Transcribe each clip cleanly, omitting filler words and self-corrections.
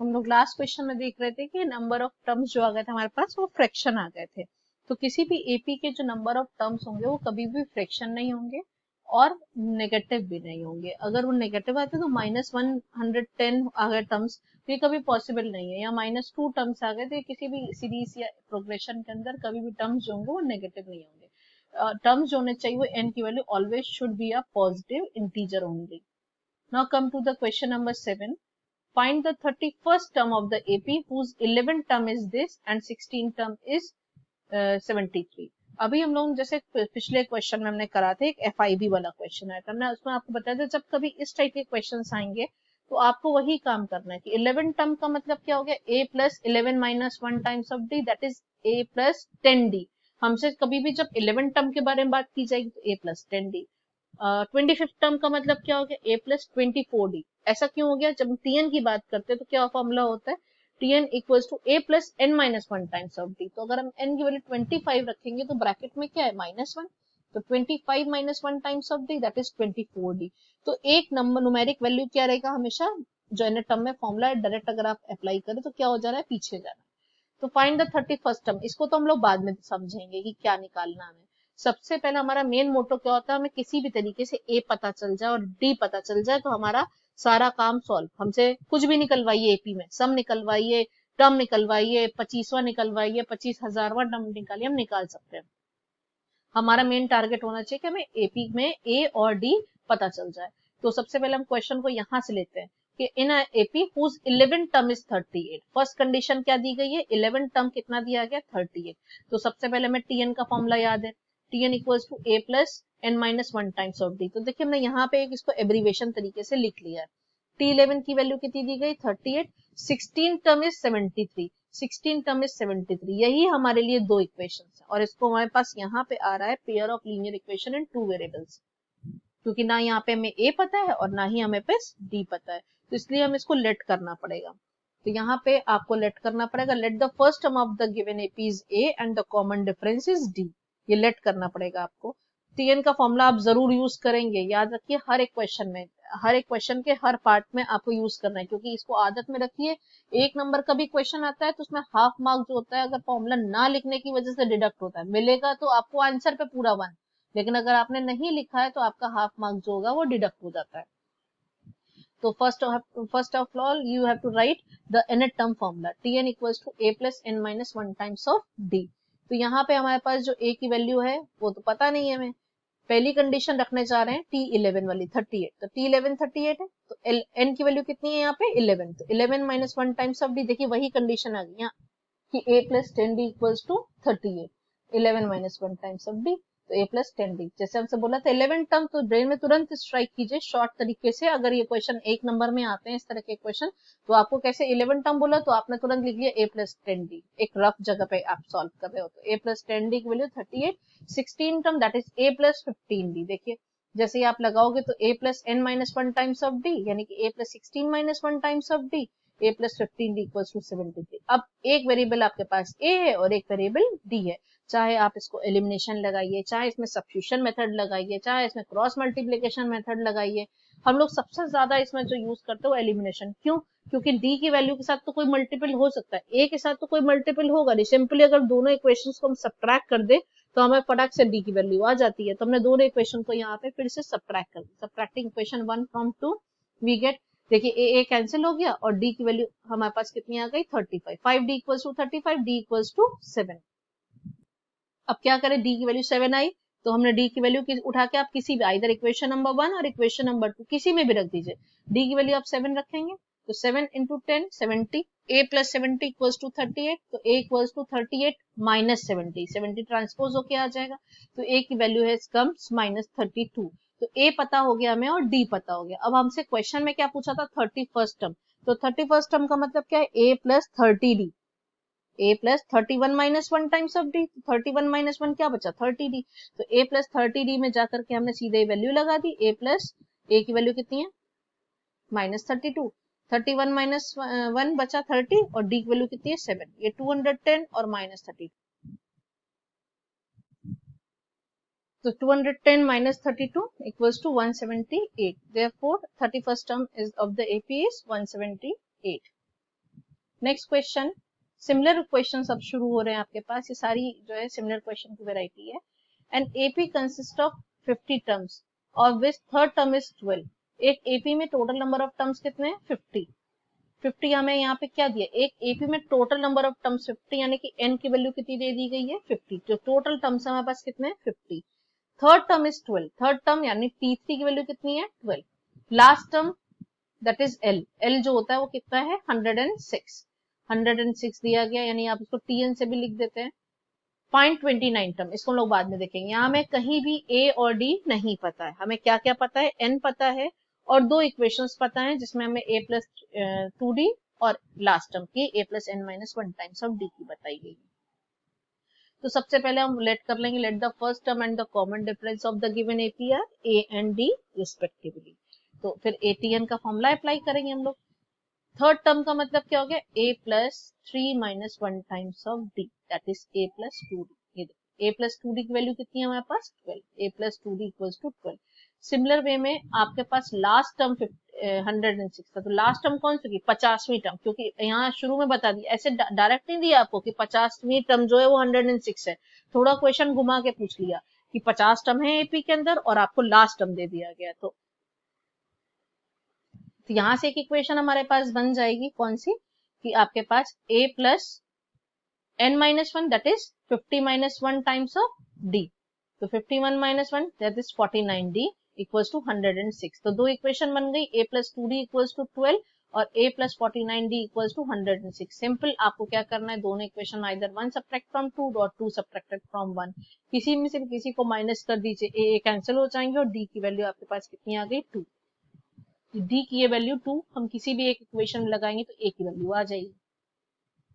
हम लोग last question में देख रहे थे कि नंबर ऑफ टर्म्स जो आ गए थे हमारे पास वो फ्रैक्शन आ गए थे। तो किसी भी एपी के जो नंबर ऑफ टर्म्स होंगे वो कभी भी फ्रैक्शन नहीं होंगे और नेगेटिव भी नहीं होंगे। अगर वो नेगेटिव आते तो -110 आ गए टर्म्स, तो ये कभी पॉसिबल नहीं है। या -2 टर्म्स आ गए तो किसी भी सीरीज या प्रोग्रेशन के अंदर कभी भी टर्म्स जो होंगे वो नेगेटिव नहीं होंगे। टर्म्स जो होने चाहिए वो n की value always should be a positive integer only. Now come to the question number 7. Find the 31st term of the AP whose 11th term is this and 16th term is 73. अभी हम लोग जैसे पिछले question में हमने करा था, एक FIB वाला क्वेश्चन आया था, हमने उसमें आपको बताया था जब कभी इस टाइप के क्वेश्चन आएंगे तो आपको वही काम करना है कि 11 टर्म का मतलब क्या हो गया, a plus 11 minus 1 times of d, that is a plus 10d। हमसे कभी भी जब 11 टर्म के बारे में बात की जाएगी तो a plus 10d। 25th term का मतलब क्या हो गया, a प्लस 24d। ऐसा क्यों हो गया, जब हम tn की बात करते हैं तो क्या फॉर्मूला होता है, tn equals to a plus n minus 1 times of d। तो अगर हम n की वैल्यू 25 रखेंगे तो ब्रैकेट में क्या है, -1, तो 25 minus 1 times of d that is 24d। तो एक नंबर न्यूमेरिक वैल्यू क्या रहेगा हमेशा, जो n टर्म में फॉर्मूला है डायरेक्ट अगर आप अप्लाई करें तो क्या हो जा रहा है, पीछे जा रहा है। तो फाइंड द 31st टर्म, इसको तो हम लोग बाद में समझेंगे कि क्या निकालना है। सबसे पहले हमारा मेन मोटो क्या होता है, हमें किसी भी तरीके से ए पता चल जाए और डी पता चल जाए तो हमारा सारा काम सॉल्व। हमसे कुछ भी निकलवाइए एपी में, सम निकलवाइए, टर्म निकलवाइए, 25वां निकलवाइए, 25,000वां टर्म निकालिए, हम निकाल सकते हैं। हमारा मेन टारगेट होना चाहिए कि हमें एपी में ए और डी पता चल जाए। तो सबसे पहले हम क्वेश्चन को यहाँ से लेते हैं कि in AP whose 11 term is 38। First condition क्या दी गई है, 11 टर्म कितना दिया गया, 38। तो सबसे पहले हमें टीएन का फॉर्मूला याद है, tn equals to a plus n minus 1 times of d. तो देखिए हमने यहाँ पे एक इसको एब्रीवेशन तरीके से लिख लिया है। T11 की वैल्यू कितनी दी गई, 38। 16 टर्म इज 73, 16 टर्म इज 73। यही हमारे लिए दो इक्वेशन है और इसको हमारे पास यहाँ पे आ रहा है pair of linear equation in two variables, क्योंकि ना यहाँ पे हमें a पता है और ना ही हमें पे d पता है, तो इसलिए हमें इसको लेट करना पड़ेगा। तो यहाँ पे आपको लेट करना पड़ेगा, late the first term of the given AP is a and the common difference is d। ये लेट करना पड़ेगा आपको। tn का फॉर्मूला आप जरूर यूज करेंगे, याद रखिए हर एक क्वेश्चन में, हर एक क्वेश्चन के हर पार्ट में आपको यूज करना है, क्योंकि इसको आदत में रखिए। एक नंबर का भी क्वेश्चन आता है तो उसमें हाफ मार्क जो होता है अगर फॉर्मूला ना लिखने की वजह से डिडक्ट होता है, मिलेगा तो आपको आंसर पे पूरा 1, लेकिन अगर आपने नहीं लिखा है तो आपका हाफ मार्क जो होगा वो डिडक्ट हो जाता है। तो first of all you have to write the nth term formula, tn equals to a plus n minus 1 times of d। तो यहाँ पे हमारे पास जो a की वैल्यू है वो तो पता नहीं है हमें, पहली कंडीशन रखने जा रहे हैं T11 वाली 38। तो T11 38 है तो n की वैल्यू कितनी है यहाँ पे 11, तो 11 माइनस 1 टाइम्स ऑफ d। देखिए वही कंडीशन आ गई यहाँ कि a plus 10d equals to 38, 11 minus 1 times of d, तो a प्लस 10d। जैसे हमसे बोला था 11 टर्म, तो ब्रेन में तुरंत स्ट्राइक कीजिए शॉर्ट तरीके से। अगर ये क्वेश्चन एक नंबर में आते हैं इस तरह के क्वेश्चन तो आपको कैसे 11 टर्म बोला तो आपने तुरंत लिख लिया a प्लस 10d, एक रफ जगह पे आप सॉल्व कर रहे हो। तो a प्लस 10d की value 38, 16 term that is a plus 15d। देखिए जैसे ही आप लगाओगे तो a plus n minus 1 times of d, यानी कि a plus 16 minus 1 times of d, a plus 15d equals to 73। अब एक वेरिएबल आपके पास a है और एक वेरिएबल d है, चाहे आप इसको एलिमिनेशन लगाइए, चाहे इसमें सब्स्टिट्यूशन मेथड लगाइए, चाहे इसमें क्रॉस मल्टीप्लिकेशन मेथड लगाइए। हम लोग सबसे ज्यादा इसमें जो यूज करते हैं वो एलिमिनेशन। क्यों, क्योंकि d की वैल्यू के साथ तो कोई मल्टीपल हो सकता है, a के साथ तो कोई मल्टीपल होगा नहीं। सिंपली अगर दोनों इक्वेशंस को हम सब्ट्रैक्ट कर दे तो हमें फटाक से d की वैल्यू आ जाती है। तो हमने दोनों इक्वेशन को यहाँ पे फिर से सब्ट्रैक्ट कर दिया, subtracting equation 1 from 2 we get, देखिए a कैंसिल हो गया और d की वैल्यू हमारे पास कितनी आ गई 35, 5d equals to 35, d equals to 7। अब क्या करें, d की वैल्यू 7 आई तो हमने d की वैल्यू उठा के आप किसी भी इधर इक्वेशन नंबर 1 और इक्वेशन नंबर 2 किसी में भी रख दीजिए, d की वैल्यू आप 7 रखेंगे तो 7 into 10 70, a plus 70 equals to 38, तो a equals to 38 minus 70, 70 transpose होके आ जाएगा, तो a की वैल्यू है कम्स माइनस 32। तो a पता हो गया हमें और d पता हो गया। अब हमसे क्वेश्चन में क्या पूछा था, 31st टर्म, तो 31st टर्म का मतलब क्या है, a plus 30d, a plus 31 minus 1 times of d, 31 minus 1 क्या बचा 30d, तो a प्लस 30d में जाकर के हमने सीधे वैल्यू लगा दी, a प्लस a की वैल्यू कितनी है माइनस 32, 31 माइनस 1 बचा 30 और d की वैल्यू कितनी है 7, ये 210 और माइनस 32, तो 210 minus 32 equals to 178. Therefore, 31st term is of the AP is 178. Next question, similar question अब शुरू हो रहे हैं आपके पास, ये सारी जो है सिमिलर क्वेश्चन की वेराइटी है। An AP consist of 50 terms और विच थर्ड टर्म इज 12। एक एपी में टोटल नंबर ऑफ टर्म्स कितने हैं? 50। 50 हमें यहाँ पे क्या दिया, एक एपी में टोटल नंबर ऑफ टर्म्स 50, यानी कि एन की वैल्यू कितनी दे दी गई है? 50। जो टोटल टर्म्स हमारे पास कितने हैं? 50। Third term is 12, third term यानी T3 की वैल्यू कितनी है? 12। Last term that is L, L जो होता है वो कितना है? 106। 106 दिया गया, यानी आप इसको Tn से भी लिख देते हैं। फाइंड 29 टर्म, इसको हम लोग बाद में देखेंगे। यहाँ हमें कहीं भी ए और डी नहीं पता है, हमें क्या क्या पता है? एन पता है और दो इक्वेशंस पता है, जिसमें हमें a प्लस 2d और लास्ट टर्म की a plus n minus 1 times of d की बताई गई है। तो सबसे पहले हम लेट कर लेंगे, let the first term and the common difference of the given AP are a and d respectively. तो फिर ATN का फॉर्मूला अप्लाई करेंगे हम लोग। थर्ड टर्म का मतलब क्या हो गया? a plus 3 minus 1 times of d, that is a plus 2d। a plus 2d की वैल्यू कितनी है हमारे पास? 12। a plus 2d equals to 12। Similar way में आपके पास लास्ट टर्म 106 था, तो लास्ट टर्म कौन सी? 50वीं टर्म, क्योंकि यहाँ शुरू में बता दिया, ऐसे डायरेक्ट नहीं दिया आपको कि 50वीं टर्म जो है वो 106 है। थोड़ा क्वेश्चन घुमा के पूछ लिया कि 50 टर्म है एपी के अंदर और आपको लास्ट टर्म दे दिया गया। तो यहां से एक इक्वेशन हमारे पास बन जाएगी, कौन सी? कि आपके पास a plus n minus 1 that is 50 minus 1 times of d। तो 51 minus 1 that is 49d equals to 106। तो दो इक्वेशन बन गई, a plus 2d equals to 12 और a plus 49d equals to 106। Simple, आपको क्या करना है? दोनों इक्वेशन आइदर 1 सब्ट्रैक्ट फ्रॉम 2 और 2 सब्ट्रैक्टेड फ्रॉम 1, किसी में से भी किसी को माइनस कर दीजिए, a कैंसिल हो जाएंगे और d की वैल्यू आपके पास कितनी आ गई? 2। डी की ये वैल्यू 2 हम किसी भी एक इक्वेशन में लगाएंगे तो ए की वैल्यू आ जाएगी।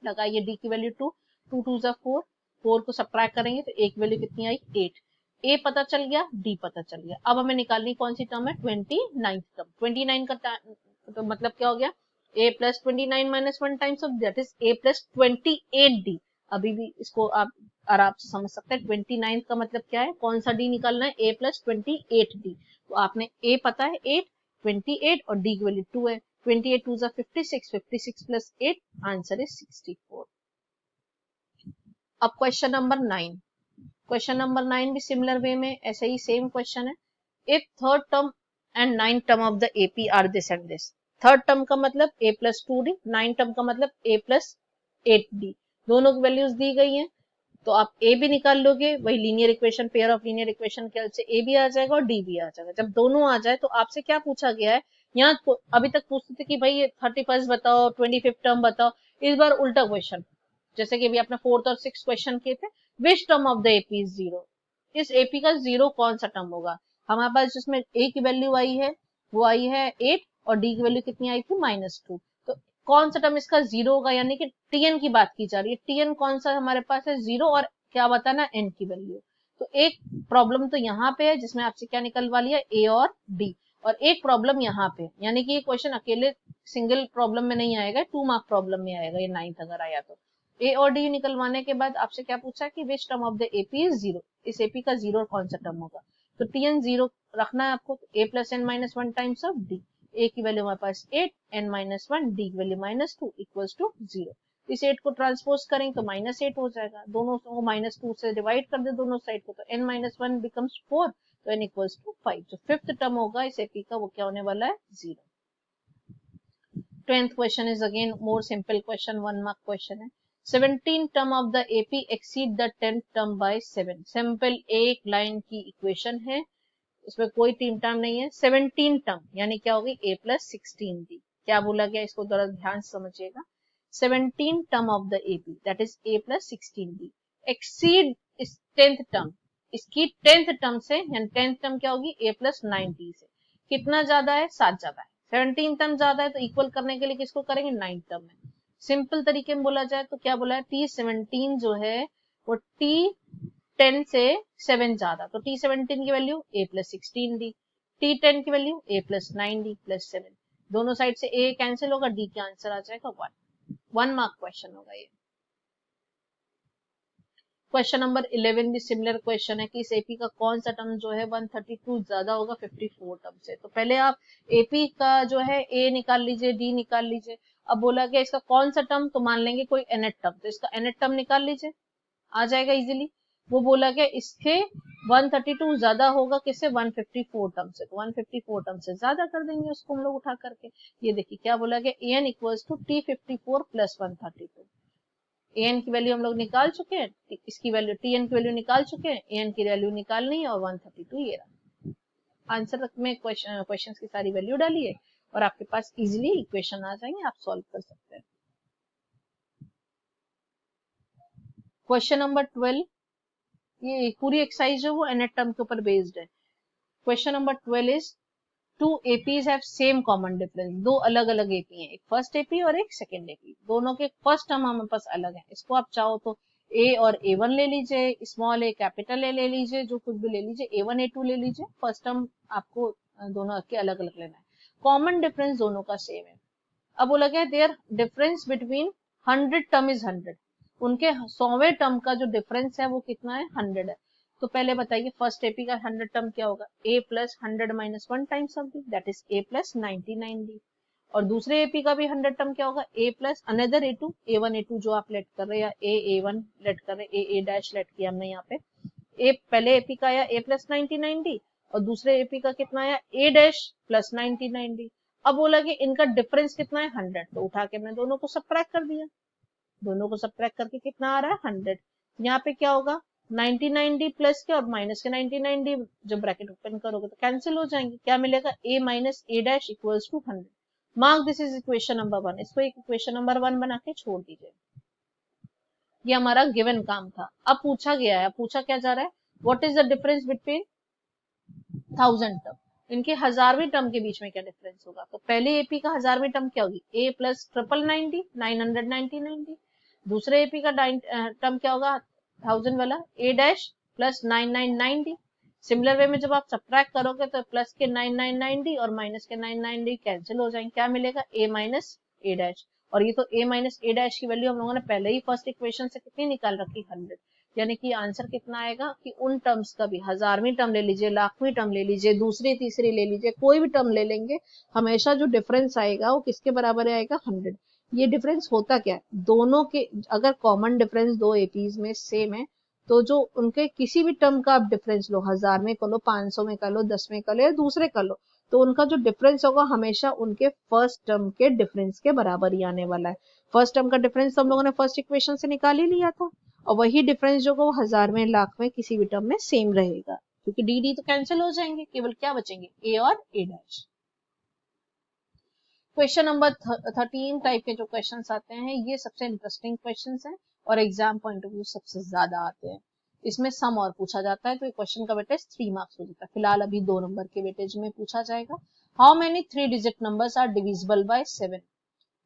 लगाइए डी की वैल्यू 2, 2 2 जा 4, 4 को सब्ट्रैक्ट करेंगे तो ए की वैल्यू कितनी आई? 8। ए पता चल गया, डी पता चल गया। अब हमें निकालनी कौन सी टर्म है? 29 टर्म। 29 का तो मतलब क्या हो गया? a plus 29 minus 1 times of that is a plus 28d। अभी भी इसको आप आराम से समझ सकते हैं। 29 का मतलब क्या है? कौन सा d निकालना है? a plus 28d। तो आपने a पता है 8, 28 और d की वैल्यू 2 है। 28 2 जा 56, 56 प्लस 8 आंसर इज 64। अब क्वेश्चन नंबर 9। क्वेश्चन नंबर 9 भी सिमिलर वे में ऐसे ही सेम क्वेश्चन है। If third term and 9 term of the AP are this and this. Third term का मतलब a प्लस 2d, 9 टर्म का मतलब a प्लस 8d, दोनों की वैल्यूज दी गई हैं। तो आप a भी निकाल लोगे, वही linear equation, pair of linear equation के हेल्प से a भी आ जाएगा और d भी आ जाएगा। जब दोनों आ जाए तो आपसे क्या पूछा गया है? यहाँ अभी तक पूछते थे कि भाई 31 बताओ, 25 टर्म बताओ। इस बार उल्टा क्वेश्चन, जैसे कि अभी आपने 4th और 6th क्वेश्चन किए थे, which term of the AP is 0। इस एपी का 0 कौन सा टर्म होगा? हमारे पास जिसमें a की वैल्यू आई है वो आई है 8 और d की वैल्यू कितनी आई थी? -2। तो कौन सा टर्म इसका 0 होगा? यानी कि tn की बात की जा रही है। tn कौन सा हमारे पास है? 0। और क्या बताना? n की वैल्यू। तो एक प्रॉब्लम तो यहाँ पे है जिसमें आपसे क्या निकलवा लिया? a और d। और एक प्रॉब्लम यहाँ पे, यानी कि ये क्वेश्चन अकेले सिंगल प्रॉब्लम में नहीं आएगा, 2 मार्क प्रॉब्लम में आएगा ये 9th अगर आया तो। ए और डी निकलवाने के बाद आपसे क्या पूछा कि which term of the AP is 0। इस एपी का 0 कौन सा टर्म होगा? तो tn 0 रखना है आपको। a plus n minus 1 times of d, a की वैल्यू हमारे पास 8, n माइनस 1, d की वैल्यू -2 इक्वल्स टू 0। इस 8 को ट्रांसपोज करें तो -8 हो जाएगा, दोनों को -2 से डिवाइड कर दे दोनों साइड को, तो n माइनस 1 बिकम्स 4, तो n इक्वल्स टू 5। जो फिफ्थ टर्म होगा इस एपी का वो क्या होने वाला है? 0। 10th question is again more simple question, 1 mark question है। 17 term of the AP exceed the 10th term by 7। Simple एक लाइन की इक्वेशन है, इसमें कोई टीम टर्म नहीं है। 17 टर्म यानी क्या होगी? a plus 16d। क्या बोला गया इसको जरा ध्यान से समझिएगा। 17 term of the AP that is a plus 16d exceed इस 10th टर्म, इसकी 10th टर्म से, यानी 10th टर्म क्या होगी? a प्लस 9d से कितना ज्यादा है? 7 ज्यादा है। 17 टर्म ज्यादा है तो इक्वल करने के लिए किसको करेंगे? 9 टर्म में। सिंपल तरीके में बोला जाए तो क्या बोला है? T17 जो है वो T10 से 7 ज्यादा, तो T17 की value a plus 16d, T10 की value a plus 9d plus 7। दोनों साइड से a कैंसिल होगा, d का आंसर आ जाएगा 1 मार्क क्वेश्चन होगा ये। क्वेश्चन नंबर 11 भी सिमिलर क्वेश्चन है कि इस एपी का कौन सा टर्म जो है 132 ज्यादा होगा 54 टर्म से। तो पहले आप एपी का जो है ए निकाल लीजिए, डी निकाल लीजिए। अब बोला गया इसका कौन सा टर्म, तो मान लेंगे कोई nth टर्म, तो इसका nth टर्म निकाल लीजिए, आ जाएगा इजीली। वो बोला गया इसके 132 ज्यादा होगा किससे, 154 टर्म से, तो 154 टर्म से ज्यादा कर देंगे उसको हम लोग उठा करके। ये देखिए क्या बोला गया, an equals to t54 plus 132। an की वैल्यू हम लोग निकाल चुके हैं, इसकी वैल्यू tn की वैल्यू निकाल चुके हैं, an की वैल्यू निकालनी है और 132 ये रहा। आंसर में क्वेश्चन की सारी वैल्यू डालिए और आपके पास इजीली इक्वेशन आ जाएंगे, आप सॉल्व कर सकते हैं। क्वेश्चन नंबर 12, ये पूरी एक्सरसाइज जो वो nth टर्म के ऊपर बेस्ड है। Question number 12 is two APs have same common difference, दो अलग अलग एपी हैं, एक फर्स्ट एपी और एक सेकंड एपी, दोनों के फर्स्ट टर्म हमारे पास अलग है। इसको आप चाहो तो ए और A1 ले लीजिए, स्मॉल ए कैपिटल ए ले लीजिए, जो कुछ भी ले लीजिए, A1 A2 ले लीजिए, फर्स्ट टर्म आपको दोनों के अलग अलग लेना है, कॉमन डिफरेंस दोनों का सेम है। अब बोला गया their difference between 100 term is 100, उनके 100वें टर्म का जो डिफरेंस है वो कितना है, 100 है। तो पहले बताइए फर्स्ट एपी का 100 टर्म क्या होगा, a plus 100 minus 1 times of D, that is a plus 99d। और दूसरे एपी का भी 100 टर्म क्या होगा, a plus another a2, a1 a2 जो आप लेट कर रहे हैं, या a1 लेट कर रहे हैं, a डैश लेट किया हमने यहाँ पे, a पहले एपी का आया a प्लस 99d और दूसरे एपी का कितना आया a डैश प्लस 99d। अब बोला कि इनका डिफरेंस कितना है, 100, तो उठा के मैंने दोनों को सबट्रैक्ट कर दिया, दोनों को सबट्रैक्ट करके कितना आ रहा है, 100। यहाँ पे क्या होगा, 99d प्लस के और माइनस के 99d, जब ब्रैकेट ओपन करोगे तो कैंसिल हो जाएंगे, क्या मिलेगा, a minus a dash equals to 100। Mark this is equation number 1, इसको एक इक्वेशन नंबर 1 बना के छोड़ दीजिए। ये हमारा गिवन काम था। अब पूछा गया है, पूछा क्या जा रहा है, what is the difference between 1000 term, इनके 1000वीं टर्म के बीच में क्या डिफरेंस होगा। तो पहले एपी का 1000वीं टर्म क्या होगी, a प्लस 999 999, दूसरे एपी का टर्म क्या होगा 1000 वाला, a dash plus 999d। Similar way में जब आप सब्ट्रैक्ट करोगे तो प्लस के 999d और माइनस के 999d कैंसिल हो जाएंगे, क्या मिलेगा, a माइनस a डैश। और ये तो a माइनस a डैश की वैल्यू हम लोगों ने पहले ही फर्स्ट इक्वेशन से कितनी निकाल रखी, 100। यानी कि आंसर कितना आएगा कि उन टर्म्स का भी, 1000वीं टर्म ले लीजिए, लाखवीं टर्म ले लीजिए, दूसरी तीसरी ले लीजिए, कोई भी टर्म ले लेंगे, हमेशा जो डिफरेंस आएगा वो किसके बराबर आएगा, 100। ये डिफरेंस होता क्या है, दोनों के अगर कॉमन डिफरेंस दो एपीज में सेम है, तो जो उनके किसी भी टर्म का आप डिफरेंस लो, 1000 में कर लो, 500 में कर लो, 10 में कर लो या दूसरे कर लो, तो उनका जो डिफरेंस होगा हमेशा उनके फर्स्ट टर्म के डिफरेंस के बराबर ही आने वाला है। फर्स्ट टर्म का डिफरेंस हम लोगों ने फर्स्ट इक्वेशन से निकाल ही लिया था, और वही डिफरेंस जो वो 1000 में, लाख में, किसी भी टर्म में सेम रहेगा, क्योंकि डी डी तो कैंसिल हो जाएंगे, केवल क्या बचेंगे, ए और ए डैश। क्वेश्चन नंबर 13 टाइप के जो क्वेश्चंस आते हैं, ये सबसे इंटरेस्टिंग क्वेश्चंस हैं और एग्जाम पॉइंट ऑफ व्यू सबसे ज्यादा आते हैं। इसमें सम और पूछा जाता है, तो ये क्वेश्चन का वेटेज 3 मार्क्स हो जाता है। फिलहाल अभी 2 नंबर के वेटेज में पूछा जाएगा। How many 3 digit numbers are divisible by 7।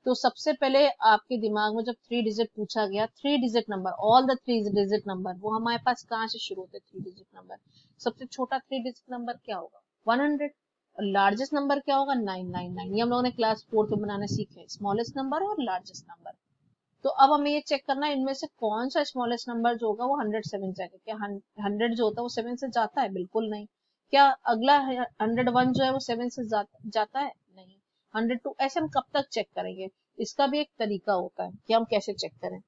तो सबसे पहले आपके दिमाग में जब 3 डिजिट पूछा गया, 3 digit number, all the 3 digit number, वो हमारे पास कहाँ से शुरू होते हैं, 3 डिजिट नंबर। सबसे छोटा 3 डिजिट नंबर क्या होगा, 100, और लार्जेस्ट नंबर क्या होगा, 999। ये हम लोगों ने क्लास 4 में बनाना सीखे, स्मॉलेस्ट नंबर और लार्जेस्ट नंबर। तो अब हमें ये चेक करना है इनमें से कौन सा स्मॉलेस्ट नंबर जो होगा वो 107 जाएगा। क्या 100 जो होता है वो 7 से जाता है, बिल्कुल नहीं। क्या अगला 101 जो है वो 7 से जाता है, नहीं। 102, ऐसे हम कब तक चेक करेंगे, इसका भी एक तरीका होता है कि हम कैसे चेक करें।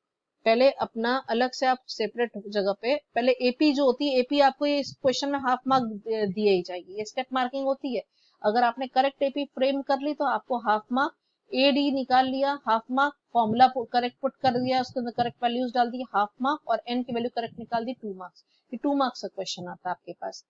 पहले अपना अलग से आप सेपरेट जगह पे, पहले एपी जो होती है, एपी आपको ये इस क्वेश्चन में हाफ मार्क दिए ही जाएगी, ये स्टेप मार्किंग होती है। अगर आपने करेक्ट एपी फ्रेम कर ली तो आपको हाफ मार्क, ए डी निकाल लिया half mark, formula correct put कर दिया, उसके अंदर करेक्ट वैल्यूज डाल दी हाफ मार्क, और एन की वैल्यू करेक्ट निकाल दी 2 मार्क्स। ये 2 मार्क्स का क्वेश्चन आता है आपके पास।